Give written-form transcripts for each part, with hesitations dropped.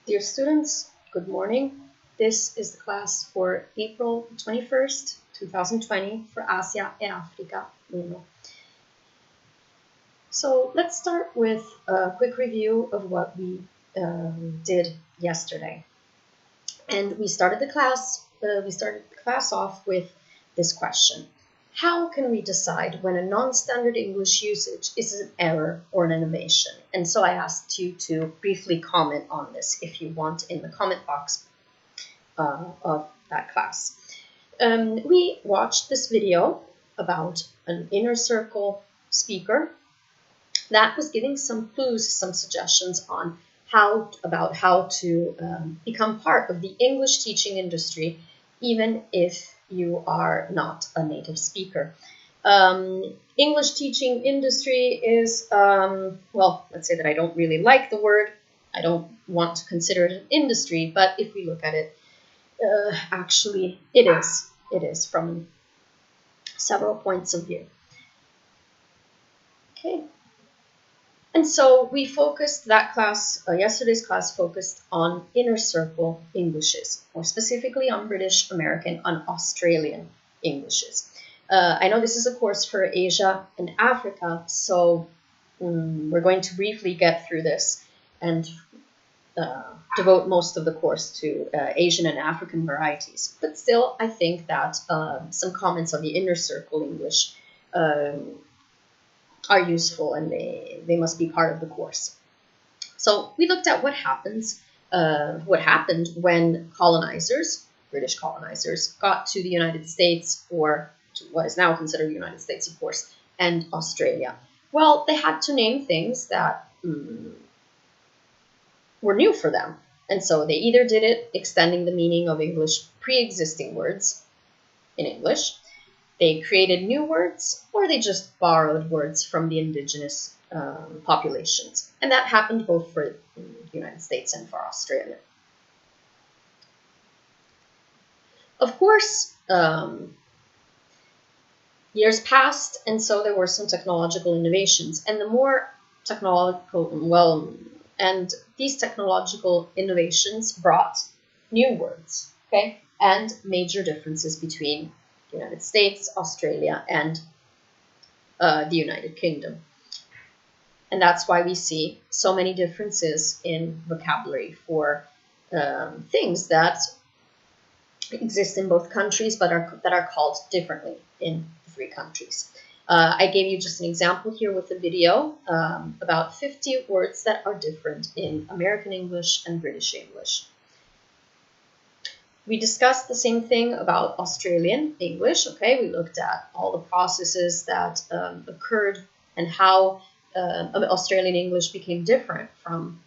Dear students, good morning. This is the class for April 21st, 2020 for Asia e Africa 1. So let's start with a quick review of what we did yesterday. And we started the class off with this question. How can we decide when a non-standard English usage is an error or an innovation? And so I asked you to briefly comment on this if you want in the comment box of that class. We watched this video about an inner circle speaker that was giving some clues, some suggestions on how to become part of the English teaching industry, even if you are not a native speaker. English teaching industry is, well, let's say that I don't really like the word. I don't want to consider it an industry, but if we look at it, actually it is. It is from several points of view. Okay. And so we focused that class, yesterday's class focused on inner circle Englishes, more specifically on British, American, and Australian Englishes. I know this is a course for Asia and Africa, so we're going to briefly get through this and devote most of the course to Asian and African varieties. But still, I think that some comments on the inner circle English are useful, and they must be part of the course. So we looked at what happened when colonizers, British colonizers, got to the United States, or to what is now considered the United States, of course, and Australia. Well, they had to name things that were new for them. And so they either did it extending the meaning of English pre-existing words in English, they created new words, or they just borrowed words from the indigenous populations. And that happened both for the United States and for Australia. Of course, years passed, and so there were some technological innovations. And the more technological, and these technological innovations brought new words, okay, and major differences between the United States, Australia, and the United Kingdom. And that's why we see so many differences in vocabulary for things that exist in both countries, but that are called differently in the three countries. I gave you just an example here with a video about 50 words that are different in American English and British English. We discussed the same thing about Australian English, okay? We looked at all the processes that occurred and how Australian English became different from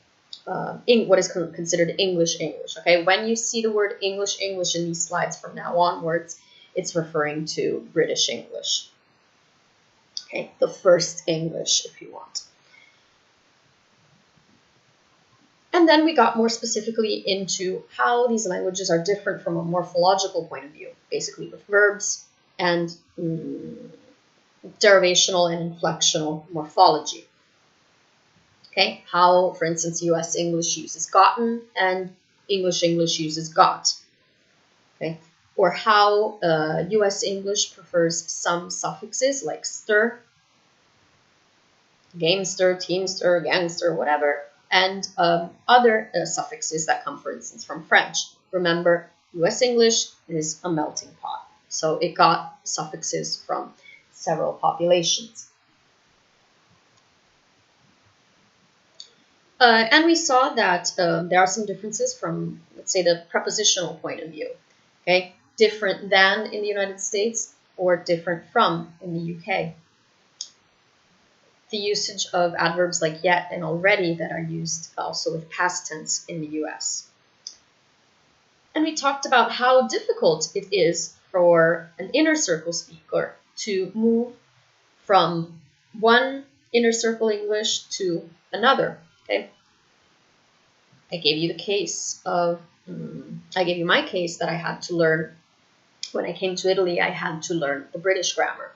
what is considered English English, okay? When you see the word English English in these slides from now onwards, it's referring to British English, okay? The first English, if you want. And then we got more specifically into how these languages are different from a morphological point of view, basically with verbs and derivational and inflectional morphology. Okay, how, for instance, US English uses gotten and English English uses got. Okay, or how US English prefers some suffixes like stir, gamester, teamster, gangster, whatever, and other suffixes that come, for instance, from French. Remember, US English is a melting pot, so it got suffixes from several populations. And we saw that there are some differences from, let's say, the prepositional point of view. Okay, different than in the United States or different from in the UK. The usage of adverbs like yet and already that are used also with past tense in the US. And we talked about how difficult it is for an inner circle speaker to move from one inner circle English to another. Okay, I gave you my case that I had to learn when I came to Italy. I had to learn the British grammar.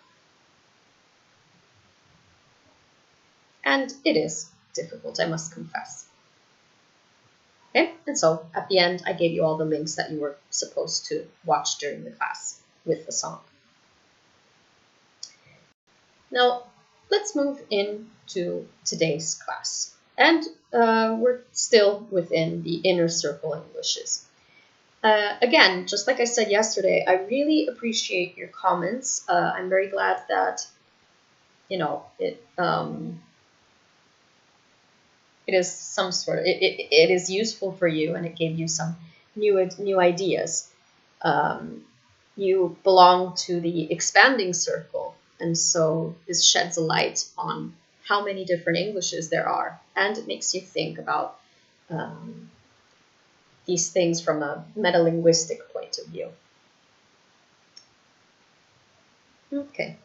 And it is difficult, I must confess. Okay, and so at the end, I gave you all the links that you were supposed to watch during the class with the song. Now, let's move into today's class. And we're still within the inner circle Englishes. Again, just like I said yesterday, I really appreciate your comments. I'm very glad that, it is some sort of, it is useful for you, and it gave you some new ideas. You belong to the expanding circle, and so this sheds a light on how many different Englishes there are, and it makes you think about these things from a metalinguistic point of view. Okay,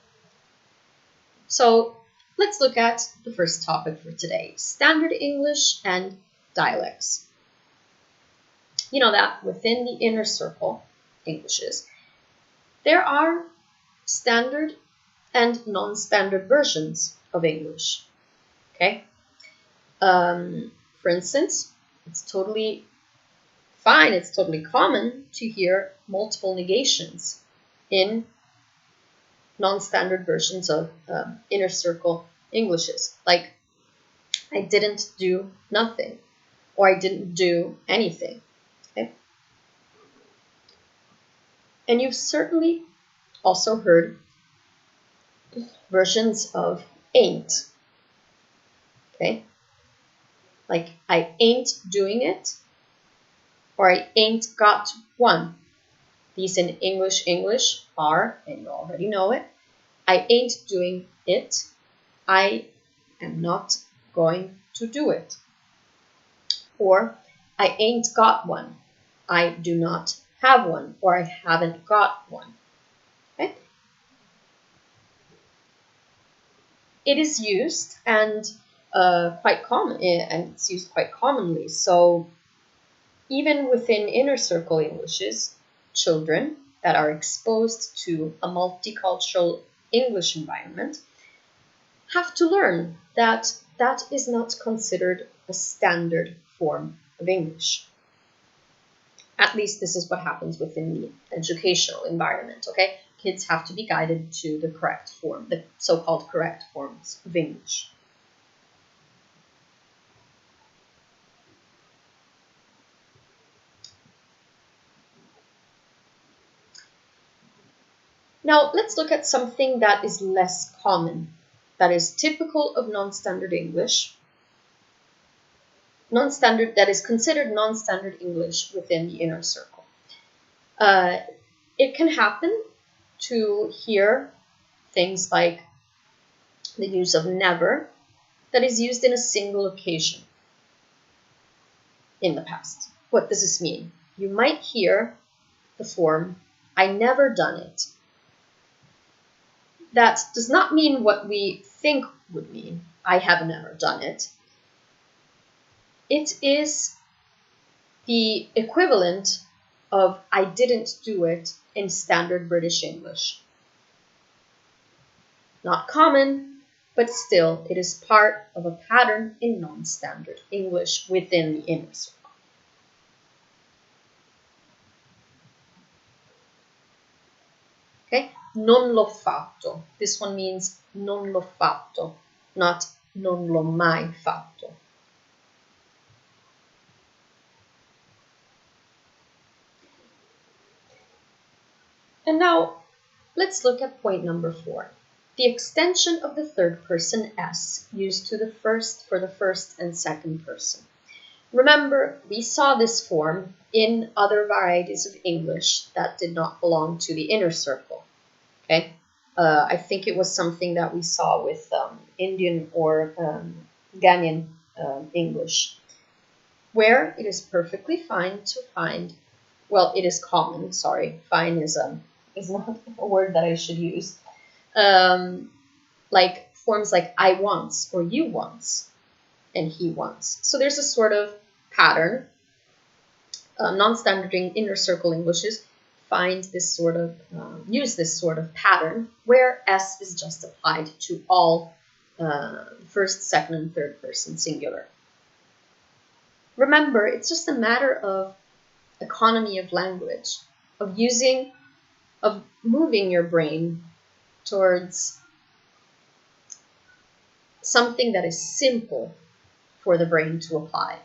so let's look at the first topic for today, Standard English and dialects. You know that within the inner circle Englishes, there are standard and non-standard versions of English. Okay? For instance, it's totally fine, it's totally common to hear multiple negations in non-standard versions of inner circle Englishes, like I didn't do nothing, or I didn't do anything. Okay? And you've certainly also heard versions of ain't. Okay? Like I ain't doing it, or I ain't got one. These in English are, and you already know it, I ain't doing it, I am not going to do it. Or I ain't got one, I do not have one, or I haven't got one. Okay? It is used and quite common, and it's used quite commonly. So even within inner circle Englishes, children that are exposed to a multicultural English environment have to learn that that is not considered a standard form of English. At least this is what happens within the educational environment, okay? Kids have to be guided to the correct form, the so-called correct forms of English. Now, let's look at something that is less common, that is typical of non-standard English, that is considered non-standard English within the inner circle. It can happen to hear things like the use of never that is used in a single occasion in the past. What does this mean? You might hear the form, I never done it. That does not mean what we think would mean, I have never done it. It is the equivalent of I didn't do it in standard British English. Not common, but still it is part of a pattern in non-standard English within the inner circle. Okay, non l'ho fatto. This one means non l'ho fatto, not non l'ho mai fatto. And now let's look at point number 4. The extension of the third person s used for the first and second person. Remember, we saw this form in other varieties of English that did not belong to the inner circle. Okay, I think it was something that we saw with Indian or Ghanaian English, where it is perfectly fine to find. Well, it is common. Sorry, fine is not a word that I should use. Like forms like I once or you once and he once. So there's a sort of pattern. Non-standard inner circle Englishes find this sort of, use this sort of pattern where S is just applied to all first, second, and third person singular. Remember, it's just a matter of economy of language, of moving your brain towards something that is simple for the brain to apply.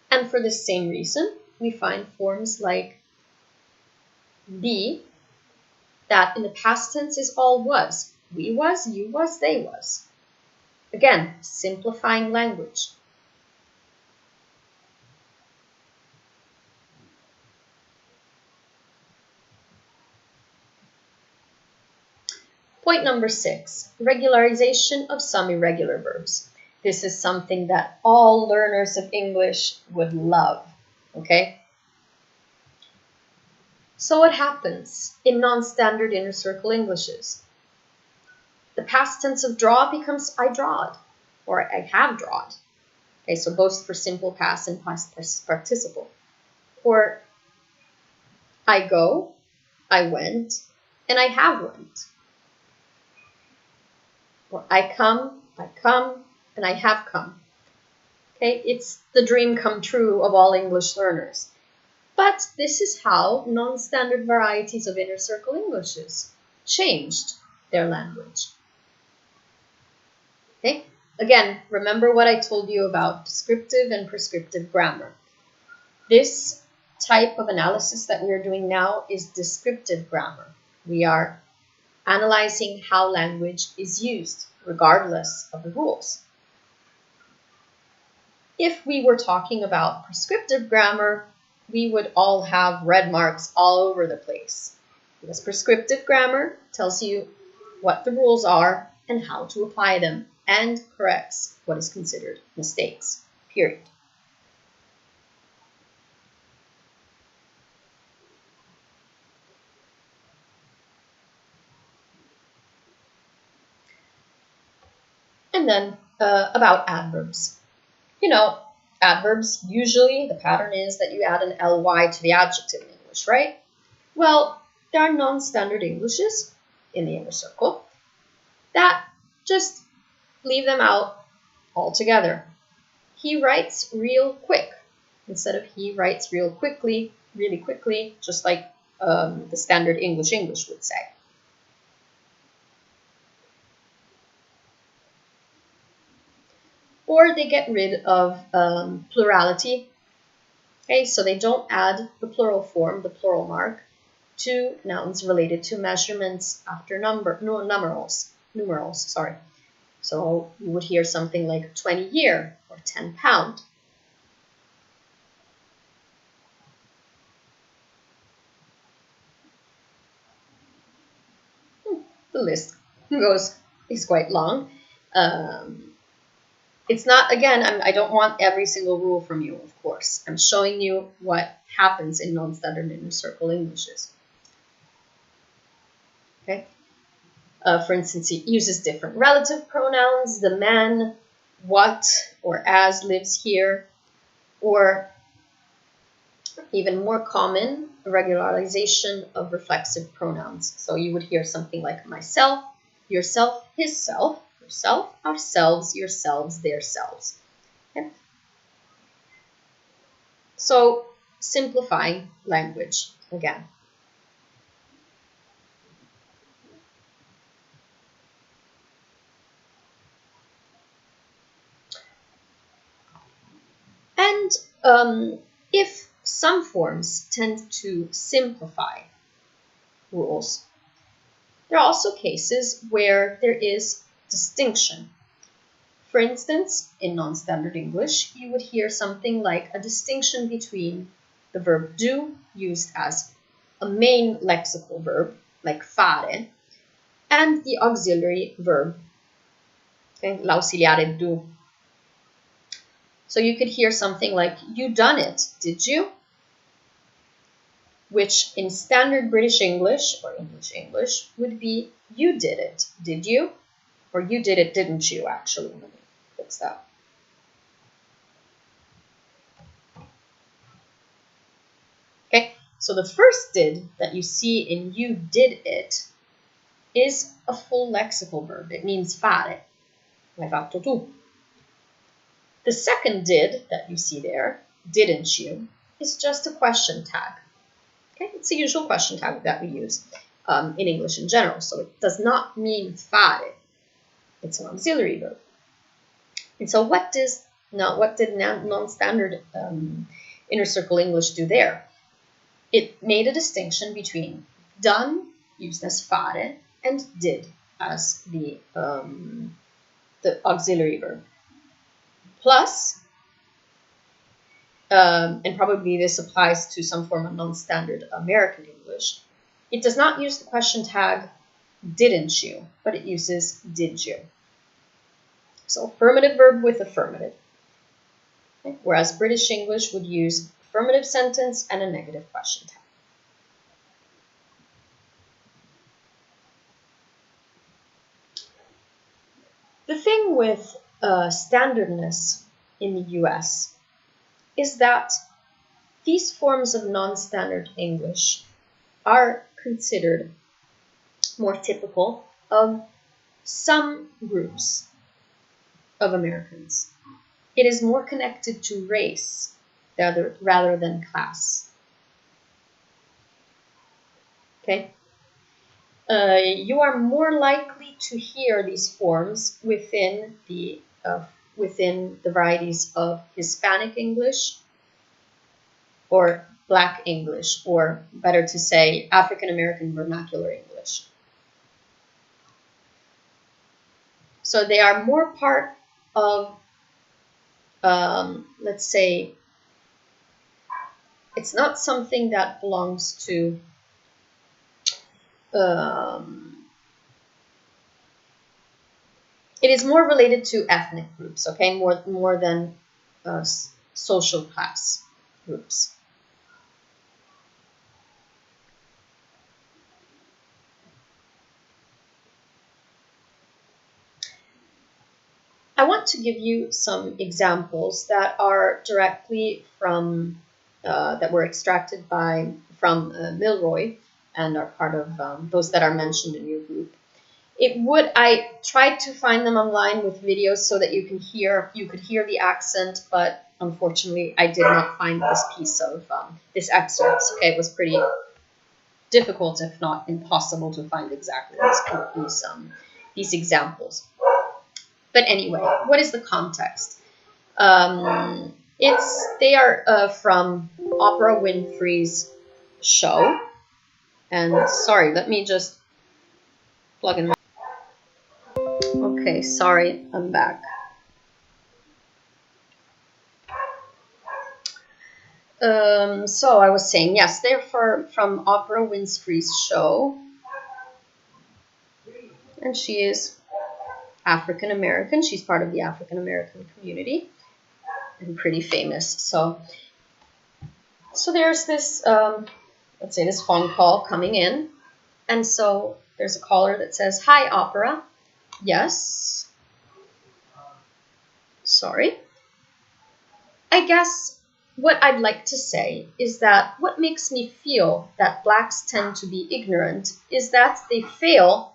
And for the same reason, we find forms like be that in the past tense is all was. We was, you was, they was. Again, simplifying language. Point number 6, regularization of some irregular verbs. This is something that all learners of English would love, okay? So what happens in non-standard inner circle Englishes? The past tense of draw becomes I drawed, or I have drawed. Okay, so both for simple past and past participle. Or I go, I went, and I have went. Or I come, and I have come. Okay, it's the dream come true of all English learners. But this is how non-standard varieties of inner circle Englishes changed their language. Okay, again, remember what I told you about descriptive and prescriptive grammar. This type of analysis that we are doing now is descriptive grammar. We are analyzing how language is used, regardless of the rules. If we were talking about prescriptive grammar, we would all have red marks all over the place. Because prescriptive grammar tells you what the rules are and how to apply them, and corrects what is considered mistakes, period. And then about adverbs. You know, adverbs, usually the pattern is that you add an ly to the adjective in English, right? Well, there are non-standard Englishes in the inner circle that just leave them out altogether. He writes real quick instead of he writes real quickly, really quickly, just like the standard English would say. Or they get rid of plurality. Okay, so they don't add the plural form, the plural mark, to nouns related to measurements after numerals. Sorry. So you would hear something like 20 year or 10 pound. The list is quite long. It's not, again, I don't want every single rule from you, of course. I'm showing you what happens in non-standard inner circle Englishes. Okay. For instance, it uses different relative pronouns. The man, what, or as lives here. Or even more common, regularization of reflexive pronouns. So you would hear something like myself, yourself, his self, yourself, ourselves, yourselves, their selves. Okay? So simplifying language again. And if some forms tend to simplify rules, there are also cases where there is distinction. For instance, in non-standard English, you would hear something like a distinction between the verb do, used as a main lexical verb, like fare, and the auxiliary verb, okay, l'ausiliare do. So you could hear something like, you done it, did you? Which in standard British English, or English, would be, you did it, did you? Or you did it, didn't you, actually. Let me fix that. Okay, so the first did that you see in you did it is a full lexical verb. It means fare. L'hai fatto tu. The second did that you see there, didn't you, is just a question tag. Okay, it's the usual question tag that we use in English in general. So it does not mean fare. It's an auxiliary verb. And so what did non-standard inner circle English do there? It made a distinction between done, used as fare, and did as the auxiliary verb. Plus, and probably this applies to some form of non-standard American English, it does not use the question tag didn't you, but it uses did you. So affirmative verb with affirmative. Okay? Whereas British English would use affirmative sentence and a negative question tag. The thing with standardness in the US is that these forms of non-standard English are considered more typical of some groups of Americans. It is more connected to race rather than class. Okay? You are more likely to hear these forms within the varieties of Hispanic English or Black English, or better to say, African American Vernacular English. So they are more part of, let's say, it's not something that belongs to it is more related to ethnic groups, okay, more than social class groups. I want to give you some examples that are directly from that were extracted from Milroy and are part of those that are mentioned in your group. I tried to find them online with videos so that you could hear the accent, but unfortunately I did not find this piece of this excerpt. Okay, it was pretty difficult, if not impossible, to find exactly these examples. But anyway, what is the context? They are from Oprah Winfrey's show. And sorry, let me just plug in my... Okay, sorry, I'm back. So I was saying, yes, they're from Oprah Winfrey's show. And she is African American. She's part of the African American community and pretty famous. So there's this, let's say, this phone call coming in. And so there's a caller that says, "Hi, Oprah." Yes. Sorry. I guess what I'd like to say is that what makes me feel that blacks tend to be ignorant is that they fail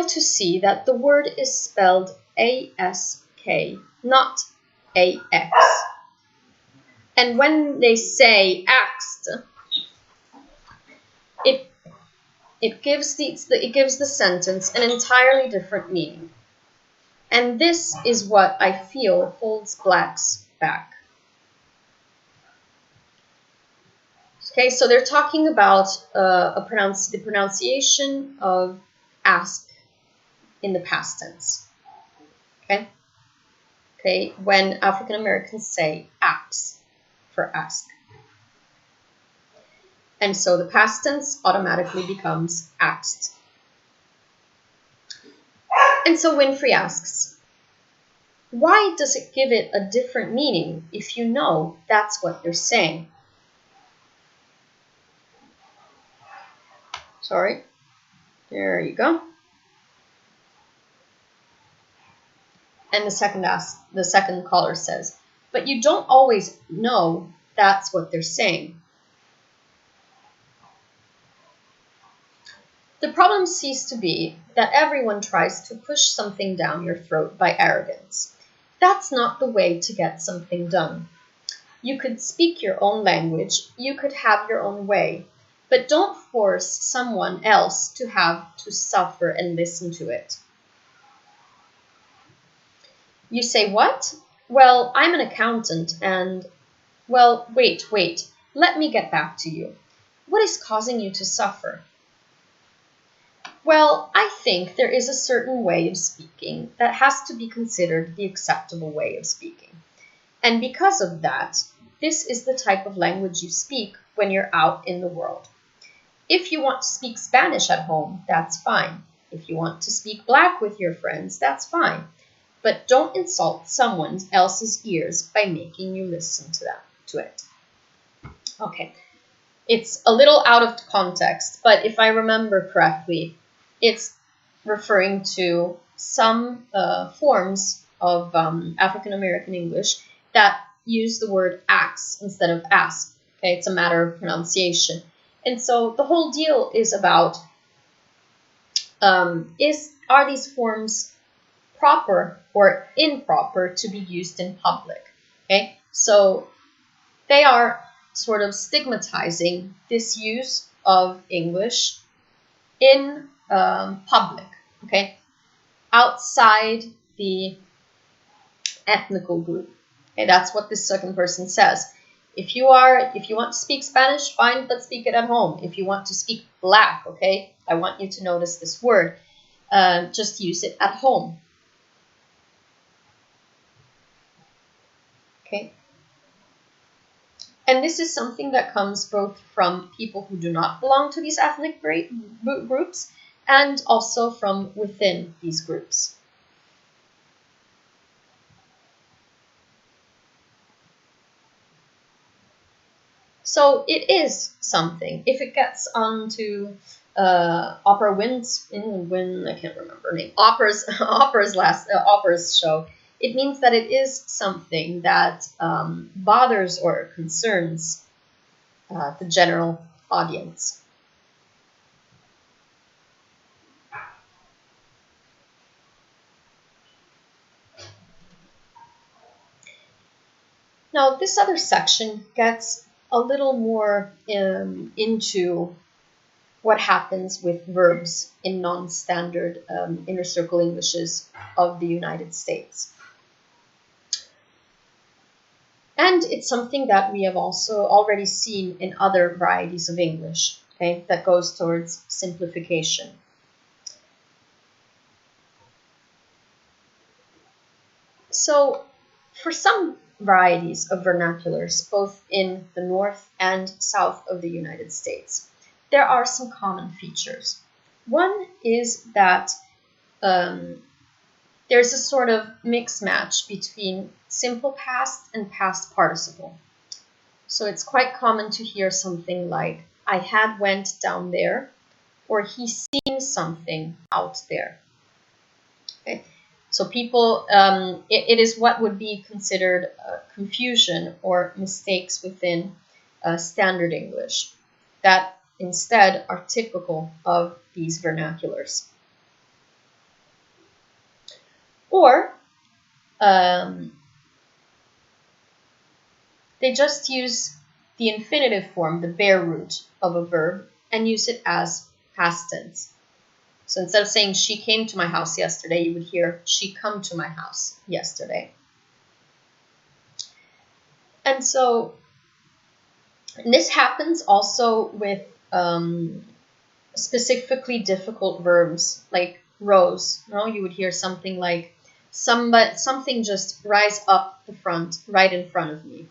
to see that the word is spelled A-S-K, not A-X. And when they say axed, it gives the sentence an entirely different meaning. And this is what I feel holds blacks back. Okay, so they're talking about the pronunciation of ask in the past tense. Okay, when African Americans say ax for ask. And so the past tense automatically becomes axed. And so Winfrey asks, why does it give it a different meaning if you know that's what they're saying? Sorry. There you go. And the second caller says, but you don't always know that's what they're saying. The problem seems to be that everyone tries to push something down your throat by arrogance. That's not the way to get something done. You could speak your own language, you could have your own way, but don't force someone else to have to suffer and listen to it. You say, what? Well, I'm an accountant and... Well, wait. Let me get back to you. What is causing you to suffer? Well, I think there is a certain way of speaking that has to be considered the acceptable way of speaking. And because of that, this is the type of language you speak when you're out in the world. If you want to speak Spanish at home, that's fine. If you want to speak Black with your friends, that's fine. But don't insult someone else's ears by making you listen to it. Okay, it's a little out of context, but if I remember correctly, it's referring to some forms of African American English that use the word ax instead of ask. Okay, it's a matter of pronunciation. And so the whole deal is about, are these forms proper or improper to be used in public? Okay, so they are sort of stigmatizing this use of English in public, okay, outside the ethnical group. Okay, that's what this second person says. If you want to speak Spanish, fine, but speak it at home. If you want to speak Black, okay, I want you to notice this word. Just use it at home. Okay. And this is something that comes both from people who do not belong to these ethnic groups and also from within these groups. So it is something. If it gets onto Opera Win's I can't remember her name. Opera's show. It means that it is something that bothers or concerns the general audience. Now, this other section gets a little more into what happens with verbs in non-standard inner circle Englishes of the United States. And it's something that we have also already seen in other varieties of English, okay, that goes towards simplification. So for some varieties of vernaculars, both in the north and south of the United States, there are some common features. One is that there's a sort of mix match between simple past and past participle. So it's quite common to hear something like, I had went down there, or he seen something out there. Okay. So people, it is what would be considered confusion or mistakes within standard English that instead are typical of these vernaculars. Or they just use the infinitive form, the bare root of a verb, and use it as past tense. So instead of saying she came to my house yesterday, you would hear she come to my house yesterday. And so this happens also with specifically difficult verbs like rose. You would hear something like something just rise up the front, right in front of me.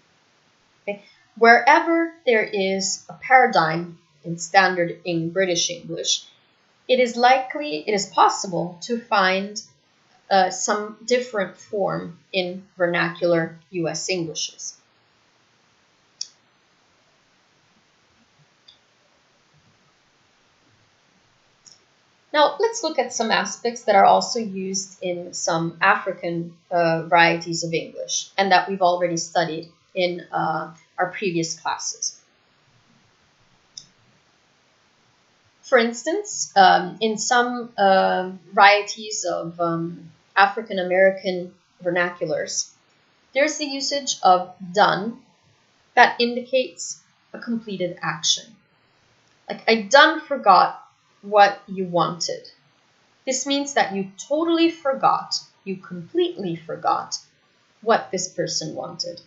Okay? Wherever there is a paradigm in standard in British English, it is possible to find some different form in vernacular US Englishes. Now, let's look at some aspects that are also used in some African varieties of English and that we've already studied in our previous classes. For instance, in some varieties of African American vernaculars, there's the usage of done that indicates a completed action. Like, I done forgot what you wanted. This means that you totally forgot, you completely forgot what this person wanted.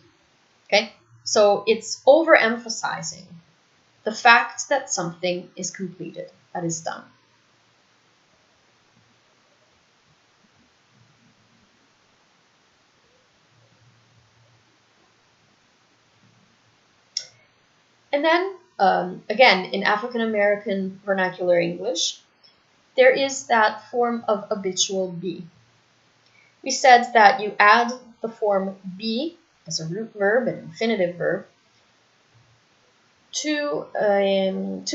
Okay? So it's overemphasizing the fact that something is completed, that is done. And then, again, in African American vernacular English, there is that form of habitual be. We said that you add the form be as a root verb, an infinitive verb, to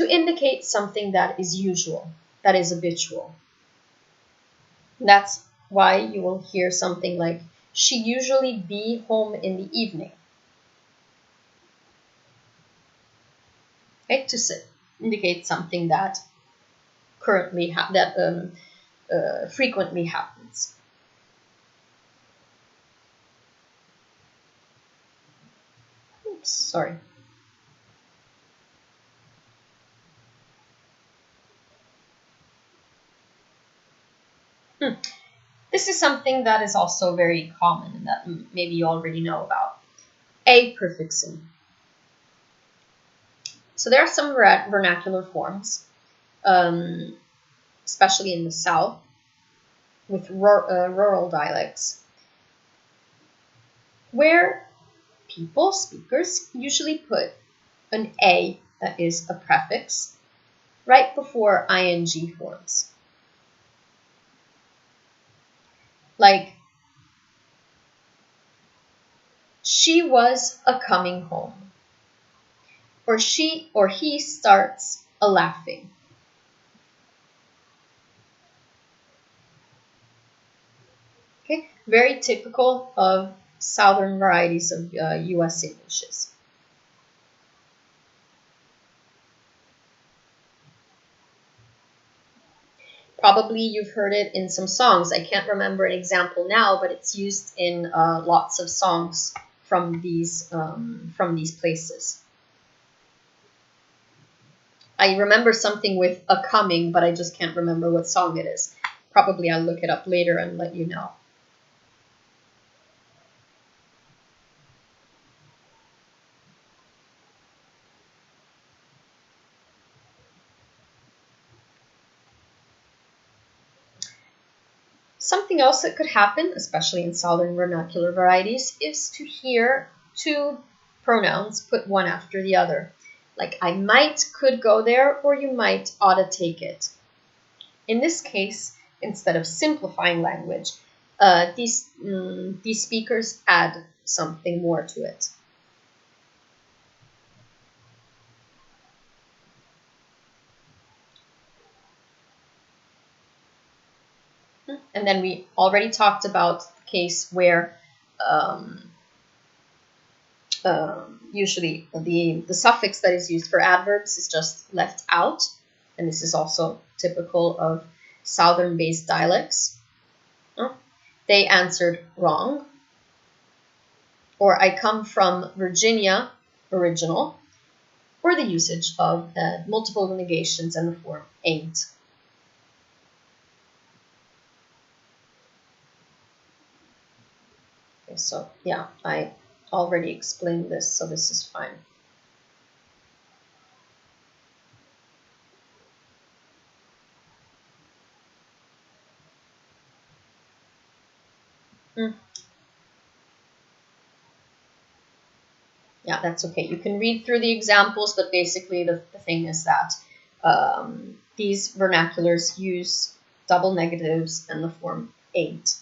indicate something that is usual, that is habitual. And that's why you will hear something like, she usually be home in the evening. Okay, to indicate something that frequently happens. Oops, sorry. This is something that is also very common and that maybe you already know about. A prefixing. So there are some vernacular forms, especially in the South, with rural dialects, where speakers, usually put an A, that is a prefix, right before ing forms. Like, she was a coming home. Or she or he starts a laughing. Okay, very typical of southern varieties of US Englishes. Probably you've heard it in some songs. I can't remember an example now, but it's used in lots of songs from these places. I remember something with a coming, but I just can't remember what song it is. Probably I'll look it up later and let you know. Something else that could happen, especially in southern vernacular varieties, is to hear two pronouns put one after the other. Like, I might could go there, or you might ought to take it. In this case, instead of simplifying language, these speakers add something more to it. And then we already talked about the case where usually the suffix that is used for adverbs is just left out. And this is also typical of southern-based dialects. They answered wrong. Or I come from Virginia, original. Or the usage of multiple negations and the form ain't. Okay, so yeah, I already explained this, so this is fine. Yeah, that's okay. You can read through the examples, but basically the thing is that these vernaculars use double negatives and the form ain't.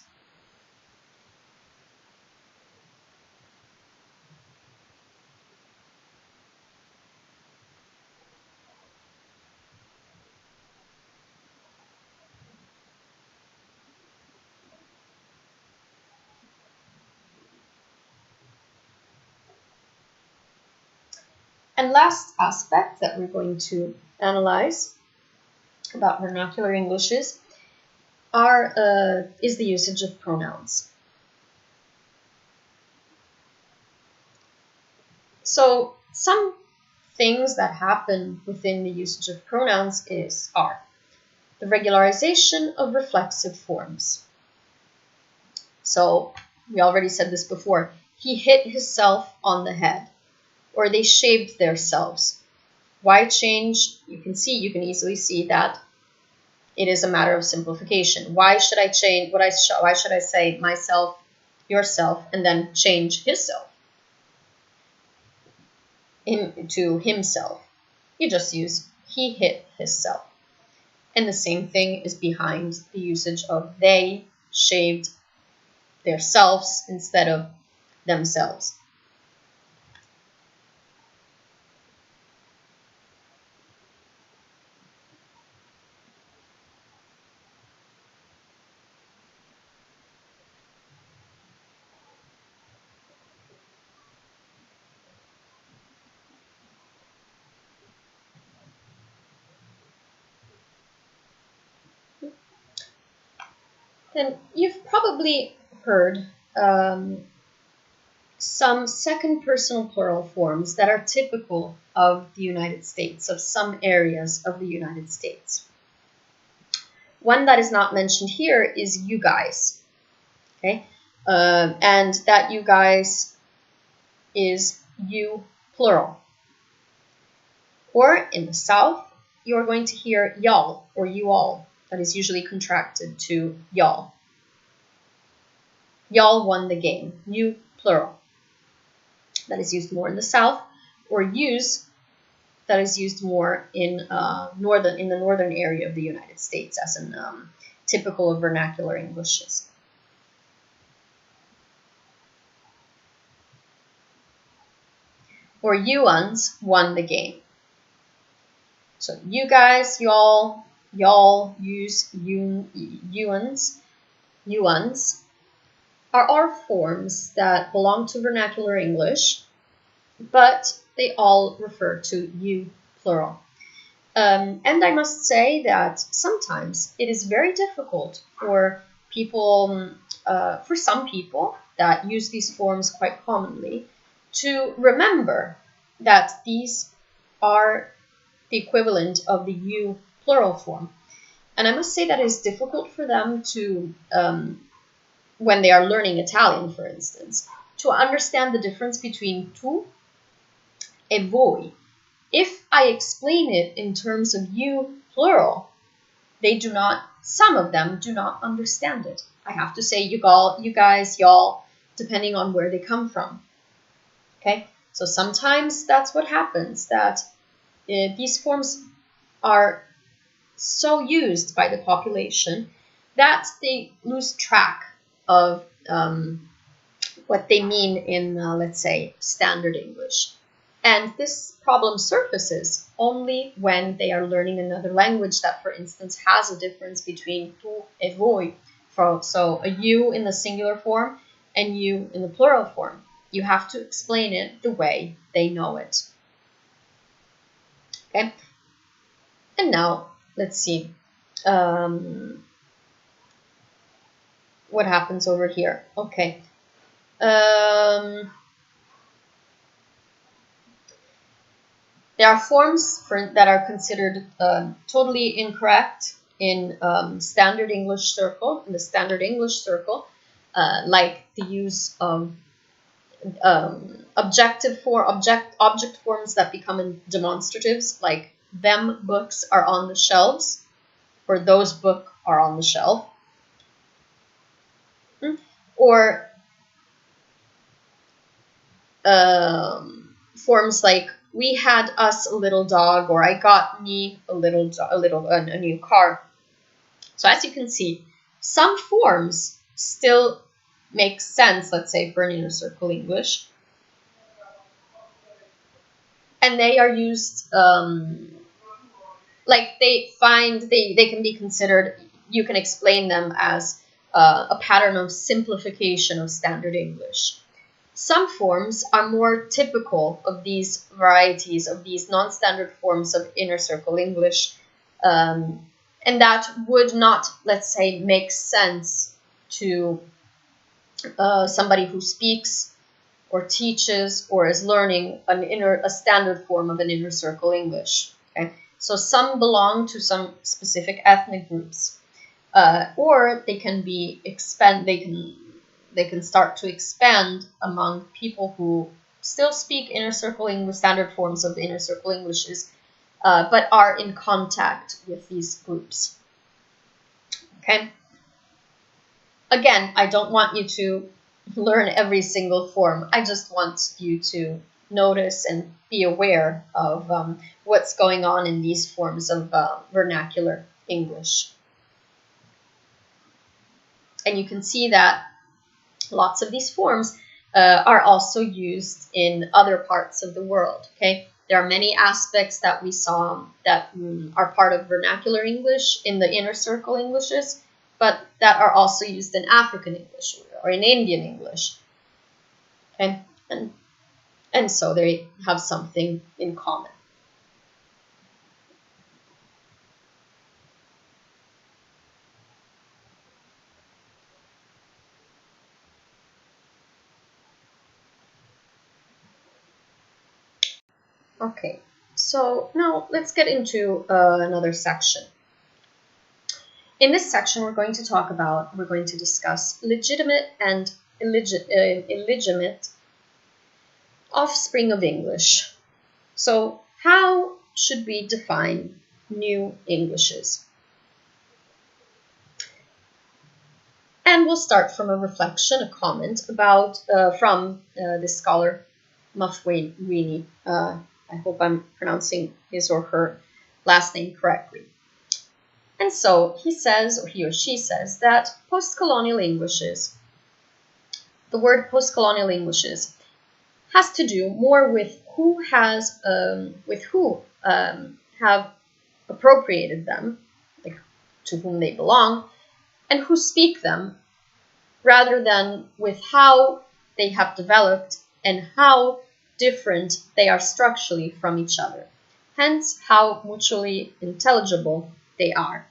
And last aspect that we're going to analyze about vernacular Englishes is the usage of pronouns. So some things that happen within the usage of pronouns are the regularization of reflexive forms. So we already said this before. He hit himself on the head, or they shaved themselves. Why change? You can easily see that it is a matter of simplification. Why should I change? Why should I say myself, yourself, and then change himself to himself? You just use he hit himself. And the same thing is behind the usage of they shaved themselves instead of themselves. Then you've probably heard some second personal plural forms that are typical of the United States, of some areas of the United States. One that is not mentioned here is you guys, okay? And that you guys is you plural. Or in the South, you're going to hear y'all or you all. That is usually contracted to y'all. Y'all won the game. You plural. That is used more in the South, or use that is used more in the northern area of the United States, as in typical of vernacular Englishes. Or you uns won the game. So you guys, y'all, use, you uns are all forms that belong to vernacular English, but they all refer to you plural. And I must say that sometimes it is very difficult for people, for some people that use these forms quite commonly, to remember that these are the equivalent of the you plural form. And I must say that it is difficult for them to, when they are learning Italian, for instance, to understand the difference between tu e voi. If I explain it in terms of you plural, some of them do not understand it. I have to say you guys, y'all, depending on where they come from. Okay, so sometimes that's what happens, that these forms are so used by the population that they lose track of what they mean in, let's say, standard English. And this problem surfaces only when they are learning another language that, for instance, has a difference between tu e voi. So a you in the singular form and you in the plural form. You have to explain it the way they know it. Okay? And now, let's see. What happens over here? Okay. There are forms that are considered totally incorrect in standard English circle, in the standard English circle, like the use of object forms that become demonstratives, like them books are on the shelves, or those books are on the shelf, or forms like we had us a little dog, or I got me a new car. So as you can see, some forms still make sense, let's say, for an inner circle English, and they are used like they can be considered. You can explain them as a pattern of simplification of standard English. Some forms are more typical of these varieties, of these non-standard forms of inner circle English, and that would not, let's say, make sense to somebody who speaks or teaches or is learning a standard form of an inner circle English. Okay, so some belong to some specific ethnic groups, or they can be they can start to expand among people who still speak inner circle English, standard forms of inner circle Englishes, but are in contact with these groups. Okay. Again, I don't want you to learn every single form. I just want you to notice and be aware of what's going on in these forms of vernacular English. And you can see that lots of these forms are also used in other parts of the world. Okay, there are many aspects that we saw that are part of vernacular English in the inner circle Englishes, but that are also used in African English or in Indian English. Okay, and so they have something in common. Okay, so now let's get into another section. In this section, we're going to discuss legitimate and illegitimate offspring of English. So how should we define new Englishes? And we'll start from a reflection, a comment about from the scholar Mafwini. I hope I'm pronouncing his or her last name correctly. And so he says, or he or she says, that post-colonial Englishes, the word post-colonial Englishes, has to do more with who have appropriated them, like to whom they belong, and who speak them, rather than with how they have developed and how different they are structurally from each other, hence how mutually intelligible they are.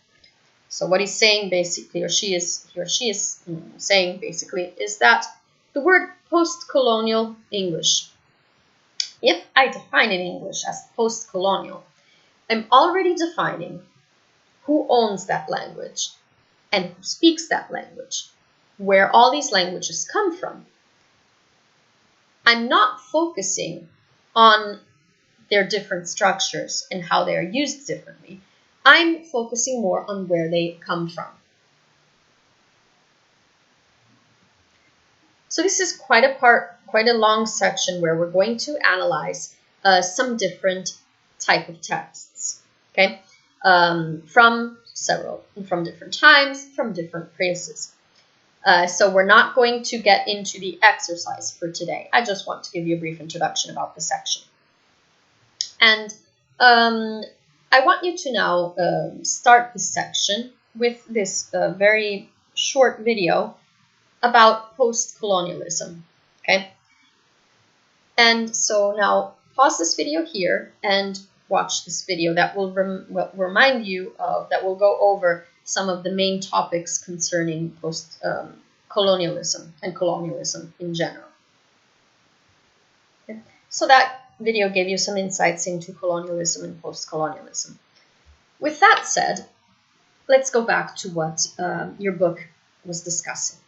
So what he's saying basically, he or she is saying basically, is that the word post-colonial English, if I define in English as post-colonial, I'm already defining who owns that language and who speaks that language, where all these languages come from. I'm not focusing on their different structures and how they are used differently. I'm focusing more on where they come from. So this is quite a long section where we're going to analyze some different type of texts, okay, from different times, from different places. So we're not going to get into the exercise for today. I just want to give you a brief introduction about the section. And I want you to now start this section with this very short video about post-colonialism, okay? And so now pause this video here and watch this video that will remind you of, that will go over some of the main topics concerning post-colonialism and colonialism in general. Okay? So that video gave you some insights into colonialism and post-colonialism. With that said, let's go back to what your book was discussing.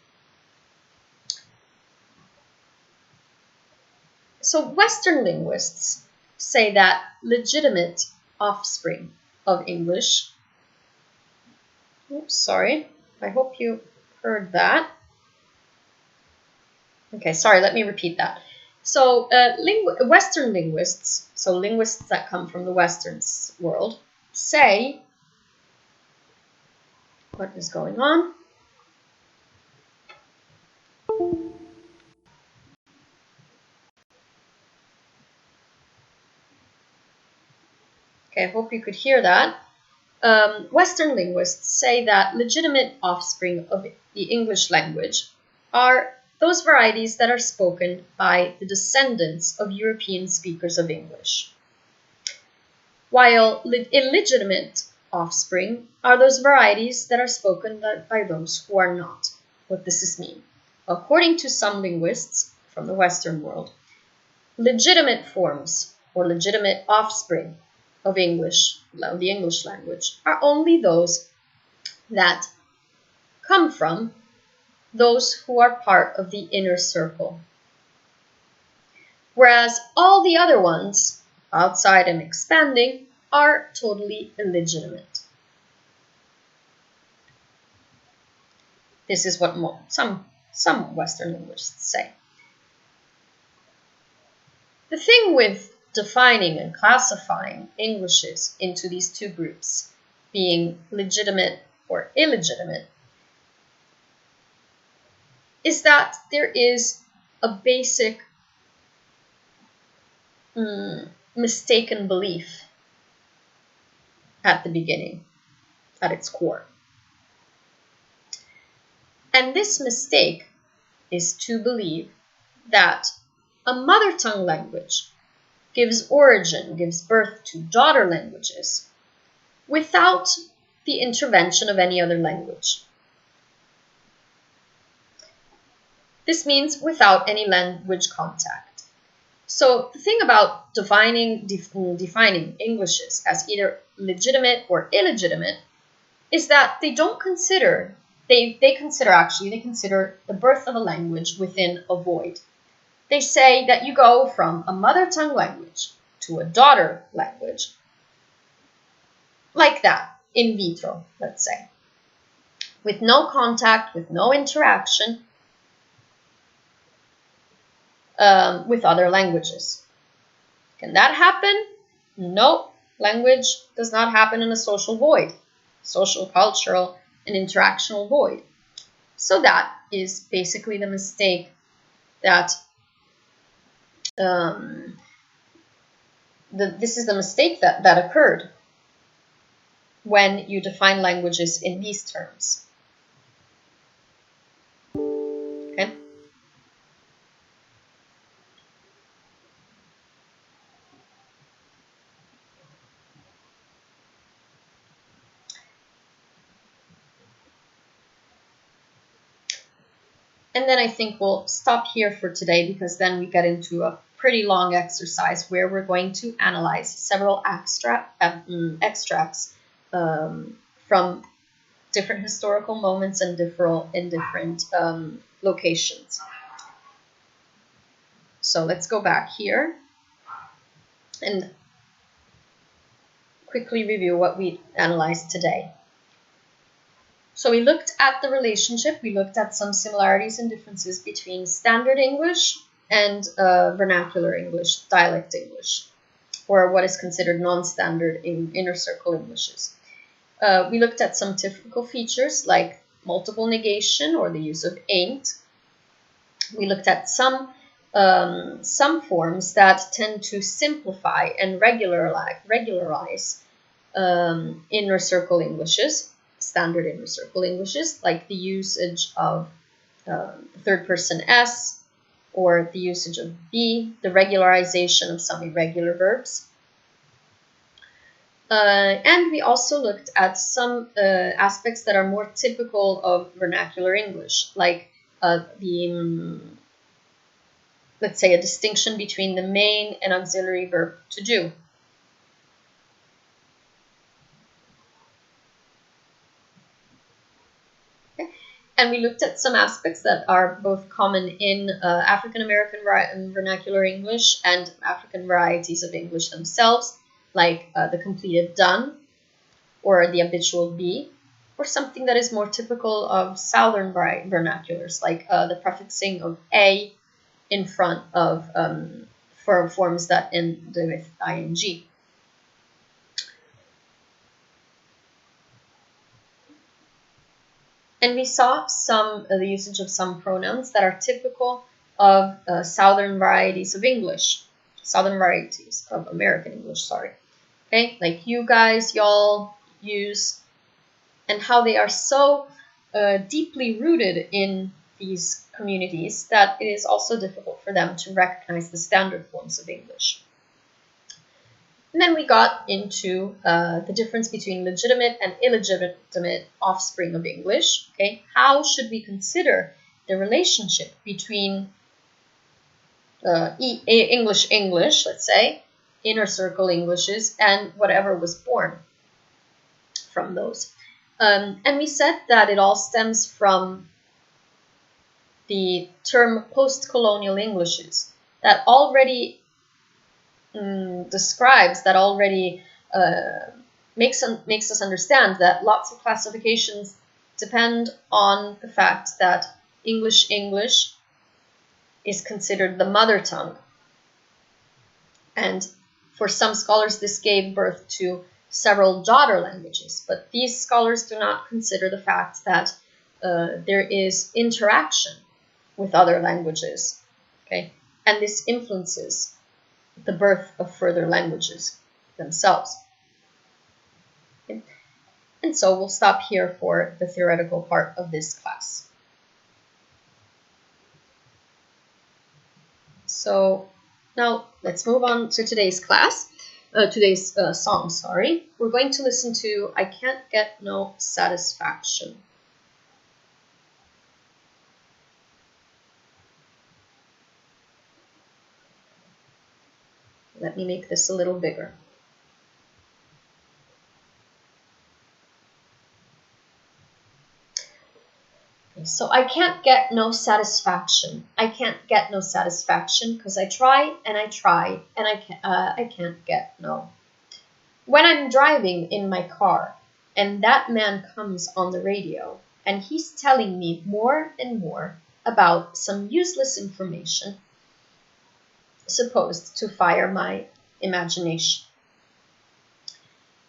So Western linguists say that legitimate offspring of English, oops, sorry, I hope you heard that. Okay, sorry, let me repeat that. So Western linguists, so linguists that come from the Western world, say, what is going on? Okay, I hope you could hear that. Western linguists say that legitimate offspring of the English language are those varieties that are spoken by the descendants of European speakers of English, while illegitimate offspring are those varieties that are spoken by those who are not. What does this mean? According to some linguists from the Western world, legitimate forms or legitimate offspring of English, of the English language, are only those that come from those who are part of the inner circle. Whereas all the other ones, outside and expanding, are totally illegitimate. This is what some Western linguists say. The thing with defining and classifying Englishes into these two groups, being legitimate or illegitimate, is that there is a basic mistaken belief at the beginning, at its core. And this mistake is to believe that a mother tongue language gives origin, gives birth to daughter languages without the intervention of any other language. This means without any language contact. So the thing about defining Englishes as either legitimate or illegitimate is that they don't consider, they consider the birth of a language within a void. They say that you go from a mother tongue language to a daughter language, like that, in vitro, let's say, with no contact, with no interaction with other languages. Can that happen? No, language does not happen in a social void, social, cultural, and interactional void. So that is basically the mistake that this is the mistake that occurred when you define languages in these terms. Okay? And then I think we'll stop here for today, because then we get into a pretty long exercise where we're going to analyze several extracts from different historical moments and different locations. So let's go back here and quickly review what we analyzed today. So we looked at the relationship, we looked at some similarities and differences between standard English and vernacular English, dialect English, or what is considered non-standard in inner circle Englishes. We looked at some typical features like multiple negation or the use of ain't. We looked at some forms that tend to simplify and regularize inner circle Englishes, standard inner circle Englishes, like the usage of third person s, or the usage of be, the regularization of some irregular verbs. And we also looked at some aspects that are more typical of vernacular English, like let's say, a distinction between the main and auxiliary verb to do. Okay. And we looked at some aspects that are both common in African American vernacular English and African varieties of English themselves, like the completed done, or the habitual be, or something that is more typical of Southern vernaculars, like the prefixing of a in front of forms that end with ing. And we saw the usage of some pronouns that are typical of Southern varieties of English, Southern varieties of American English, sorry. Okay, like you guys, y'all, yous, and how they are so deeply rooted in these communities that it is also difficult for them to recognize the standard forms of English. And then we got into the difference between legitimate and illegitimate offspring of English. Okay, how should we consider the relationship between English, let's say, inner circle Englishes, and whatever was born from those? And we said that it all stems from the term post-colonial Englishes that already describes, that already makes us understand that lots of classifications depend on the fact that English is considered the mother tongue. And for some scholars, this gave birth to several daughter languages. But these scholars do not consider the fact that there is interaction with other languages. Okay? And this influences the birth of further languages themselves. Okay? And so we'll stop here for the theoretical part of this class. So now let's move on to today's class, today's song, sorry. We're going to listen to I Can't Get No Satisfaction. Let me make this a little bigger. So I can't get no satisfaction. I can't get no satisfaction because I try and I try and I can't get no. When I'm driving in my car and that man comes on the radio and he's telling me more and more about some useless information supposed to fire my imagination.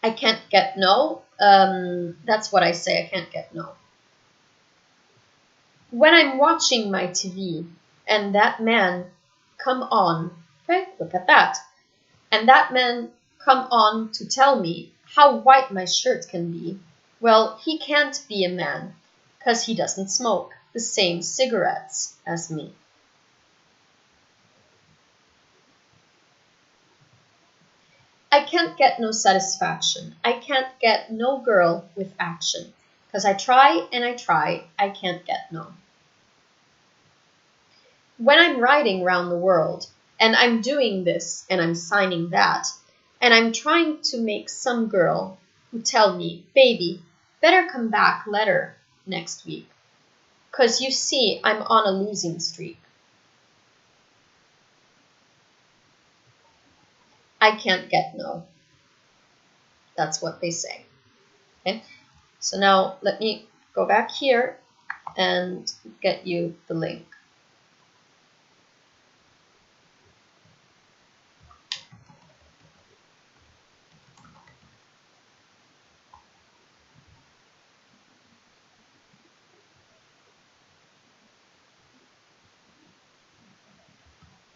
I can't get no. That's what I say. I can't get no. When I'm watching my TV and that man come on, okay, look at that, and that man come on to tell me how white my shirt can be, well, he can't be a man because he doesn't smoke the same cigarettes as me. I can't get no satisfaction. I can't get no girl with action because I try and I try, I can't get no. When I'm riding around the world and I'm doing this and I'm signing that and I'm trying to make some girl who tell me, baby, better come back later next week because you see I'm on a losing streak. I can't get no. That's what they say. Okay, so now let me go back here and get you the link.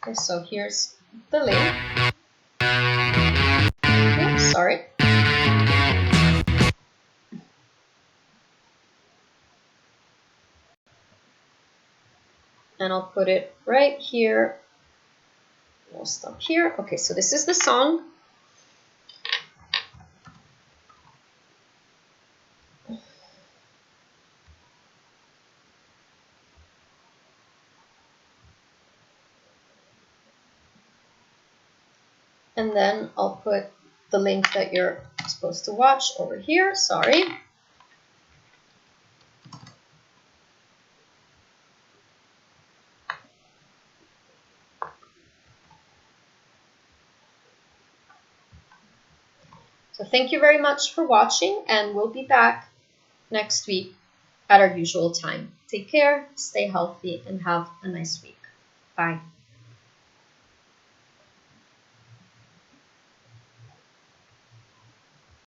Okay, so here's the link. Oops, sorry. And I'll put it right here. We'll stop here. Okay, so this is the song. And then I'll put the link that you're supposed to watch over here. Sorry. So thank you very much for watching, and we'll be back next week at our usual time. Take care, stay healthy, and have a nice week. Bye.